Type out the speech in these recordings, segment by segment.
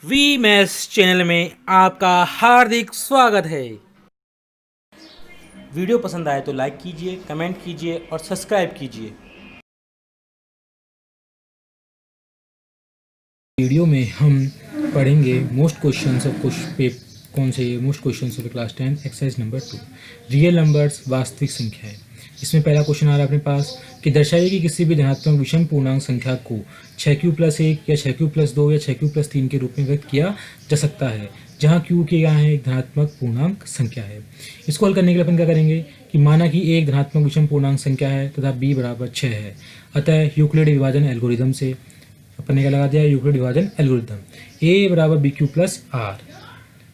We maths channel में आपका हार्दिक स्वागत है। वीडियो पसंद आए तो लाइक कीजिए, कमेंट कीजिए और सब्सक्राइब कीजिए। वीडियो में हम पढ़ेंगे मोस्ट क्वेश्चंस ऑफ कौन से most questions of class 10 exercise number 2 real numbers वास्तविक संख्याएं। इसमें पहला क्वेश्चन आ रहा है अपने पास कि दर्शाइए कि किसी भी धनात्मक विषम पूर्णांक संख्या को 6q+1 या 6q+2 या 6q+3 के रूप में व्यक्त किया जा सकता है, जहां q के यहाँ एक धनात्मक पूर्णांक संख्या है। इसको हल करने के लिए अपन क्या करेंगे कि माना कि एक धनात्मक विषम पूर्णांक संख्या है तथा b बराबर 6 है, अतः यूक्लिड विभाजन एल्गोरिदम से अपन ने क्या लगा दिया, यूक्लिड विभाजन एल्गोरिथम a बराबर बी क्यू प्लस आर,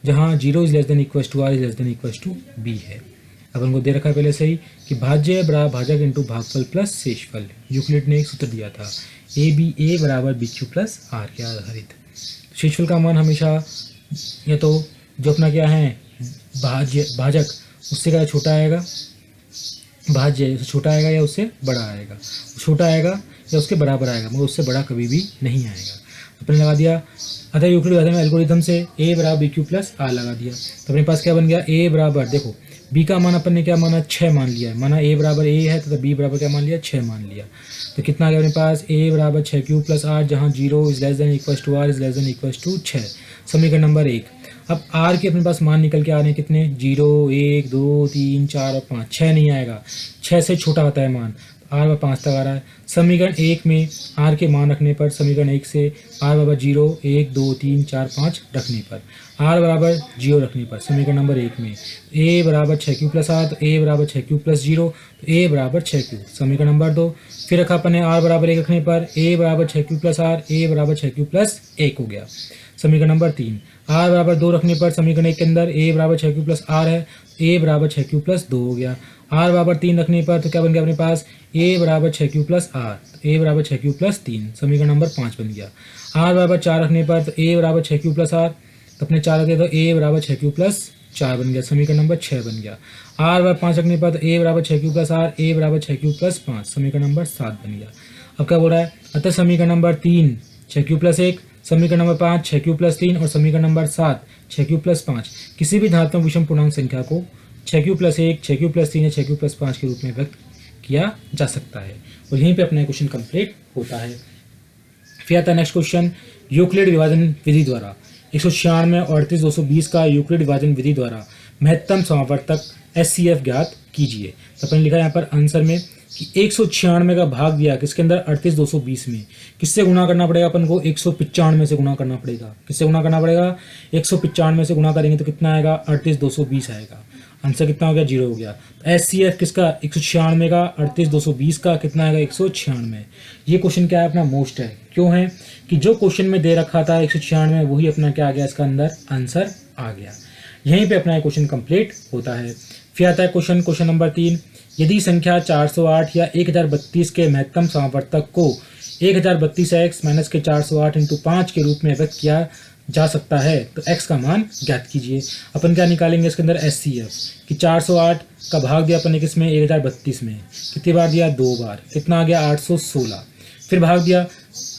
जहाँ 0 is less than equal to r is less than equal to b है। अपन को दे रखा है पहले से ही कि भाज्य बराबर भाजक इंटू भागफल प्लस शेषफल। यूक्लिड ने एक सूत्र दिया था ए बराबर बी क्यू प्लस आर के आधारित। शेषफल का मान हमेशा या तो जो अपना क्या है भाजक उससे क्या छोटा आएगा, भाज्य उससे छोटा आएगा या उससे बड़ा आएगा, छोटा आएगा या उसके बराबर आएगा, मगर उससे बड़ा कभी भी नहीं आएगा। अपने लगा दिया, अतः यूक्लिड विभाजन एल्गोरिथम से a बराबर बी क्यू प्लस आर लगा दिया। तो अपने पास क्या बन गया, a बराबर देखो b का मान अपन ने क्या माना 6 मान लिया है, माना a बराबर a है तो b बराबर क्या मान लिया 6 मान लिया। तो कितना आ गया अपने पास a बराबर 6q प्लस आर, जहाँ 0 is less than equal to r is less than equal to 6। समीकरण नंबर 1। अब r के अपने पास मान निकल के आ रहे हैं कितने, 0 1 2 3 4 और 5, 6 नहीं आएगा, 6 से छोटा होता है मान, r बराबर 5 तक आ रहा है। समीकरण 1 में r के मान रखने पर, समीकरण 1 से r बराबर 0 1 2 3 4 5 रखने पर, r बराबर 0 रखने पर, समीकरण नंबर 1 में a बराबर 6q प्लस आर, तो a बराबर 6q प्लस 0, तो a बराबर 6q। समीकरण नंबर 2 फिर रखा अपन ने r बराबर 1 रखने पर a बराबर 6q प्लस आर, a बराबर 6q प्लस 1 हो गया। समीकरण नंबर 3 r बराबर 2 रखने पर, समीकरण 1 के अंदर a बराबर 6q प्लस आर है, a बराबर 6q प्लस 2 हो गया। r बराबर 3 रखने पर तो क्या बन गया अपने पास, a बराबर 6q प्लस आर, a बराबर 6q प्लस 3, समीकरण नंबर 5 बन गया। r बराबर 4 रखने पर तो a बराबर 6q प्लस आर, तो अपने 4 रखे तो a बराबर 6q प्लस 4 बन गया, समीकरण नंबर 6 बन गया। r बराबर 5 रखने पर तो a बराबर 6q प्लस आर, a बराबर 6q प्लस 5, समीकरण नंबर 7 बन गया। अब क्या बोल रहा है, अतः समीकरण नंबर 3 6q प्लस 1, समीकरण नंबर 5 6q प्लस 3 और समीकरण नंबर 7 6q प्लस 5 किसी भी धनात्मक विषम पूर्णांक संख्या को 6q प्लस 1 6q प्लस 3 या 6q प्लस 5 के रूप में व्यक्त किया जा सकता है। और यहीं पे अपना क्वेश्चन कंप्लीट होता है। फिर आता है नेक्स्ट क्वेश्चन, यूक्लिड विभाजन विधि द्वारा 196 और 38220 का यूक्लिड विभाजन विधि द्वारा महत्तम समावर्तक SCF ज्ञात कीजिए। तो अपन लिखा यहाँ पर आंसर में कि 196 का भाग दिया किसके अंदर 38220 में, किससे गुणा करना पड़ेगा अपन को, 195 से गुणा करना पड़ेगा। किससे गुणा करना पड़ेगा, 195 से गुणा करेंगे तो कितना आएगा 38220 आएगा। आंसर कितना हो गया, 0 हो गया। तो SCF किसका 196 का, 38220 का कितना आएगा 196। ये क्वेश्चन क्या है अपना मोस्ट है, क्यों है कि जो क्वेश्चन में दे रखा था 196 वही अपना क्या आ गया, इसका अंदर आंसर आ गया। यहीं पे अपना क्वेश्चन कंप्लीट होता है। फिर आता है क्वेश्चन नंबर 3, यदि संख्या 408 या 1032 के महत्तम समावर्तक को 1032x माइनस के 408 इंटू 5 के रूप में व्यक्त किया जा सकता है तो x का मान ज्ञात कीजिए। अपन क्या निकालेंगे इसके अंदर SCF कि 408 का भाग दिया अपन ने किसमें 1032 में, कितनी बार दिया 2 बार, कितना आ गया 816। फिर भाग दिया,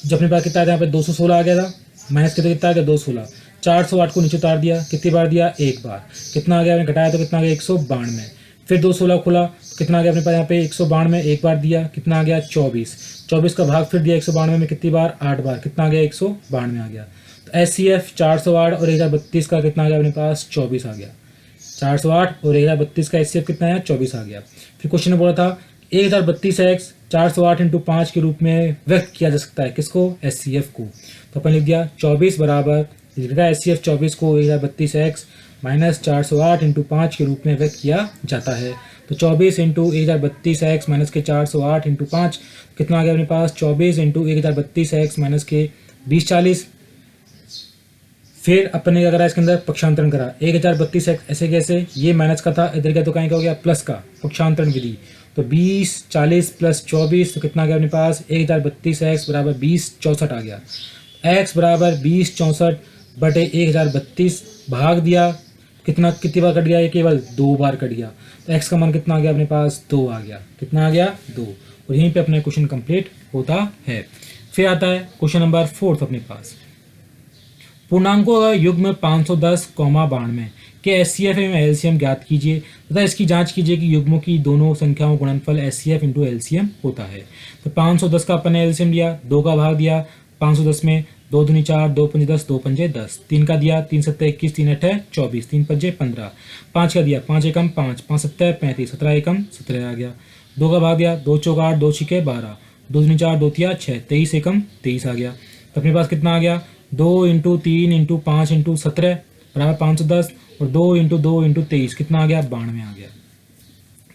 जब अपने पास कितना था यहाँ पे 216 आ गया था, माइनस कितना आ गया 216, 408 को नीचे उतार दिया, कितनी बार दिया 1 बार, कितना आ गया आपने घटाया तो कितना आ गया 192। फिर 216 खुला, कितना आ गया अपने पास यहाँ पे 192, 1 बार दिया, कितना आ गया 24 का भाग फिर दिया 192 में कितनी बार 8 बार, कितना आ गया 192 आ गया। तो SCF 408 और 1032 का कितना आ गया अपने पास 24 आ गया। 408 और 1032 का SCF कितना है 24 आ गया। फिर क्वेश्चन में बोला था 1032x 408 इंटू 5 के रूप में व्यक्त किया जा सकता है, किसको, SCF को। तो अपन लिख दिया 24 बराबर SCF 24 को 1032x माइनस 408 इंटू 5 के रूप में व्यक्त किया जाता है। तो 24 इंटू 1032x माइनस के 408 इंटू 5 कितना आ गया अपने पास 24 इंटू 1032x माइनस के 2040। फिर अपन ने क्या करा इसके अंदर पक्षांतरण करा, 1032x ऐसे कैसे, ये माइनस का था, इधर क्या तो कहीं का हो गया प्लस का, पक्षांतरण विधि। तो 2040 प्लस 24 तो कितना आ गया अपने पास 1032x बराबर 2064 आ गया। x बराबर 2064 बटे 1032 भाग दिया, कितनी बार कट गया, ये केवल 2 बार कट गया। तो x का मान कितना आ गया अपने पास 2 आ गया, कितना आ गया 2। और यहीं पे अपना क्वेश्चन कंप्लीट होता है। फिर आता है क्वेश्चन नंबर 4 अपने पास, पूर्णांकों का युग्म 510, 92 के एचसीएफ एवं एलसीएम ज्ञात कीजिए तथा इसकी जांच कीजिए कि युग्मों की दोनों संख्याओं का गुणनफल एचसीएफ इंटू एलसीएम होता है। तो 510 का अपन ने एलसीएम लिया, 2 का भाग दिया 510 में, 2 दूनी 4, 2 पंजे 10, 2 पंजे 10, 3 का दिया 3 सत्ते 21, 3 अठे 24, 3 पंजे 15, 5 का दिया 5 एकम 5, 5 सत्ते 35, 17 एकम 17 आ गया। 2 का भाग दिया 2 चौका 8, 2 छिके 12, 2 दूनी 4, 2 तिया 6, 23 एकम 23 आ गया। तो अपने पास कितना आ गया, 2 इंटू 3 इंटू 5 इंटू 17 बराबर 510 और 2 इंटू 2 इंटू 23 कितना आ गया, 92 आ गया।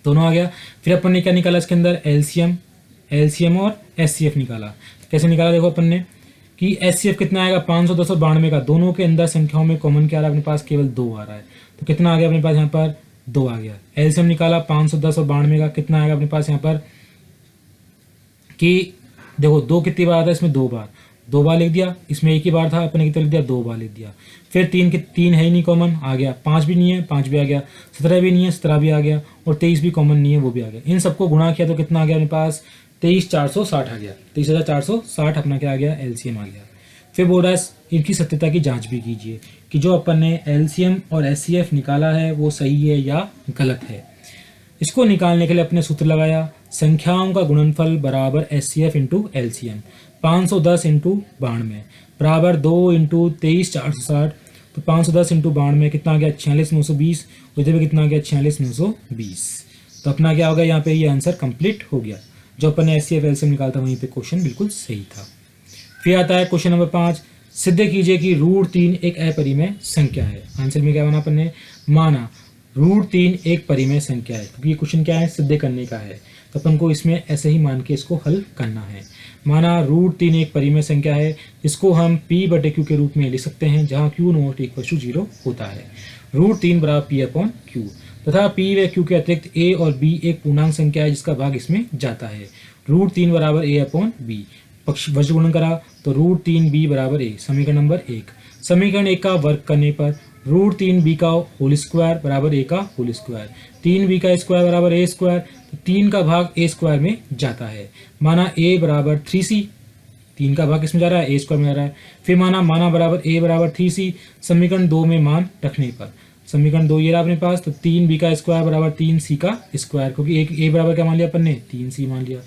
दोनों आ गया। फिर अपन ने क्या निकाला इसके अंदर, एलसीएम और एचसीएफ निकाला। कैसे निकाला देखो अपन ने कि एचसीएफ कितना आएगा 510 और 92 का, दोनों के अंदर संख्याओं में कॉमन क्या आ रहा है अपने पास, केवल 2 आ रहा है। तो कितना आ गया अपने पास यहाँ पर 2 आ गया। एलसीएम निकाला 510 और 92 का, कितना आएगा अपने पास यहाँ पर कि देखो 2 कितनी बार आता है इसमें, 2 बार लिख दिया, इसमें एक ही बार था अपने कितना लिख दिया, 2 बार लिख दिया। फिर 3 है ही नहीं कॉमन, आ गया। 5 भी नहीं है, 5 भी आ गया। 17 भी नहीं है, 17 भी आ गया। और 23 भी कॉमन नहीं है, वो भी आ गया। इन सबको गुणा किया तो कितना आ गया अपने पास, 23,460 आ गया। 23,460 अपना क्या आ गया, एलसीएम आ गया। फिर बोल रहा है इनकी सत्यता की जांच भी कीजिए कि जो अपन ने एलसीएम और एचसीएफ निकाला है वो सही है या गलत है। इसको निकालने के लिए अपने सूत्र लगाया, संख्याओं का गुणनफल बराबर एचसीएफ इंटू एलसीएम। 510 इंटू 92 बराबर 2 इंटू 23,460। तो 510 इंटू 92 कितना आ गया, 46,920। इधर भी कितना आ गया, 46,920। तो अपना क्या हो गया यहाँ पे, ये आंसर कंप्लीट हो गया। जो अपन ने एचसीएफ एलसीएम निकालता वहीं पे क्वेश्चन बिल्कुल सही था। फिर आता है क्वेश्चन नंबर 5, सिद्ध कीजिए कि √3 एक अपरिमेय संख्या है। आंसर में क्या बना अपन ने, माना √3 एक परिमेय संख्या है। क्योंकि ये क्वेश्चन क्या है, सिद्ध करने का है, तो अपन को इसमें ऐसे ही मान के इसको हल करना है। माना √3 एक परिमेय संख्या है, इसको हम P/Q के रूप में लिख सकते हैं, जहाँ Q ≠ 0 होता है। √3 बराबर P/Q तथा P व Q के अतिरिक्त A और B एक पूर्णांक संख्या है जिसका भाग इसमें जाता है। √3 बराबर A/B, पक्ष वज्र गुणन करा तो √3B बराबर A। समीकरण नंबर 1, समीकरण 1 का वर्ग करने पर √3B का होल स्क्वायर बराबर A का होल स्क्वायर, 3B का स्क्वायर बराबर A स्क्वायर। तो 3 का भाग A स्क्वायर में जाता है। माना A बराबर 3C, 3 का भाग किसमें जा रहा है, A स्क्वायर में जा रहा है। फिर माना बराबर A बराबर 3C, समीकरण 2 में मान रखने पर समीकरण 2 ये रहा अपने पास। तो 3B का स्क्वायर बराबर 3C का स्क्वायर, क्योंकि एक A बराबर क्या मान लिया अपन ने, 3C मान लिया।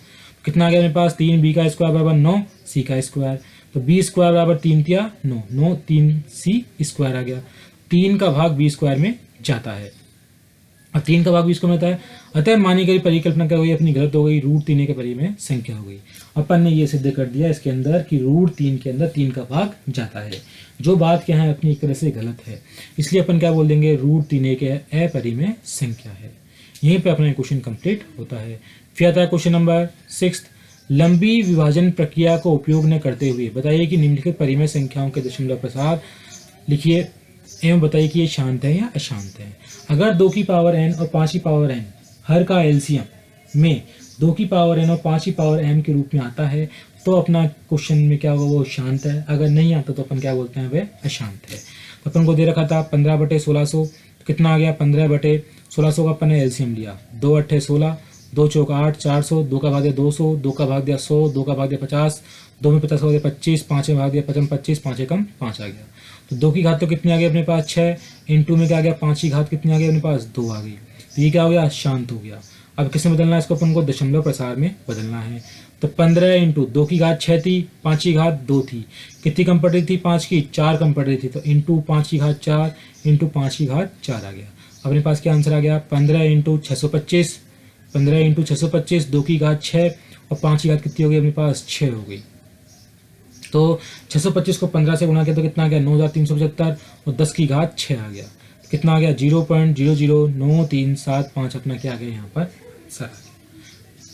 कितना आ गया मेरे पास, 3B का स्क्वायर बराबर 9C का स्क्वायर। तो B स्क्वायर बराबर 3 तिया 9, 3C स्क्वायर आ गया। 3 का भाग B स्क्वायर में जाता है। अब 3 का भाग B स्क्वायर में आता है। अतः मानी गई परिकल्पना क्या हुई, अपनी गलत हो गई, √3 एक परिमेय संख्या हो गई। अपन ने ये सिद्ध कर दिया इसके अंदर कि √3 के अंदर 3 का भाग जाता है। जो बात क्या है अपनी एक तरह से गलत है, इसलिए अपन क्या बोल देंगे, √3 एक अपरिमेय संख्या है। यहीं पे अपना क्वेश्चन कंप्लीट होता है। फिर आता है क्वेश्चन नंबर 6, लंबी विभाजन प्रक्रिया को उपयोग न करते हुए बताइए कि निम्नलिखित परिमेय संख्याओं के दशमलव प्रसार लिखिए एवं बताइए कि ये शांत है या अशांत है। अगर 2 की पावर n और 5 की पावर n हर का एलसीएम में 2 की पावर n और 5 की पावर m के रूप में आता है तो अपना क्वेश्चन में क्या होगा, वो शांत है। अगर नहीं आता तो अपन क्या बोलते हैं, वह अशांत है। तो अपन को दे रखा था 15/1600, कितना आ गया 15/1600 का अपन ने एलसीएम लिया। 2 अट्ठे 16, 2 चौका 8, 400, 2 का भाग दिया 200, 2 का भाग दिया 100, 2 का भाग दिया 50, 2 में 50 का भाग दिया 25, 5 में भाग दिया 25, 5 एकम 5 आ गया। तो 2 की घात तो कितनी आ गई अपने पास 6, इंटू में क्या आ गया 5 की घात कितनी आ गई अपने पास 2 आ गई। तो ये क्या हो गया, शांत हो गया। अब किसमें बदलना है इसको, अपन को दशमलव प्रसार में बदलना है। तो 15 इंटू 2 की घात 6 थी, 5 की घात 2 थी, कितनी कम पड़ रही थी 5 की 4 कम पड़ रही थी। तो इंटू 5 की घात 4 इंटू 5 की घात 4 आ गया। अपने पास क्या आंसर आ गया, 15 इंटू 625, 15 इंटू 625, 2 की घात 6 और 5 की घात कितनी हो गई अपने पास 6 हो गई। तो 625 को 15 से गुणा किया तो कितना आ गया 9375 और 10 की घात 6 आ गया। कितना आ गया 0.009375 अपना क्या आ गया यहाँ पर सर।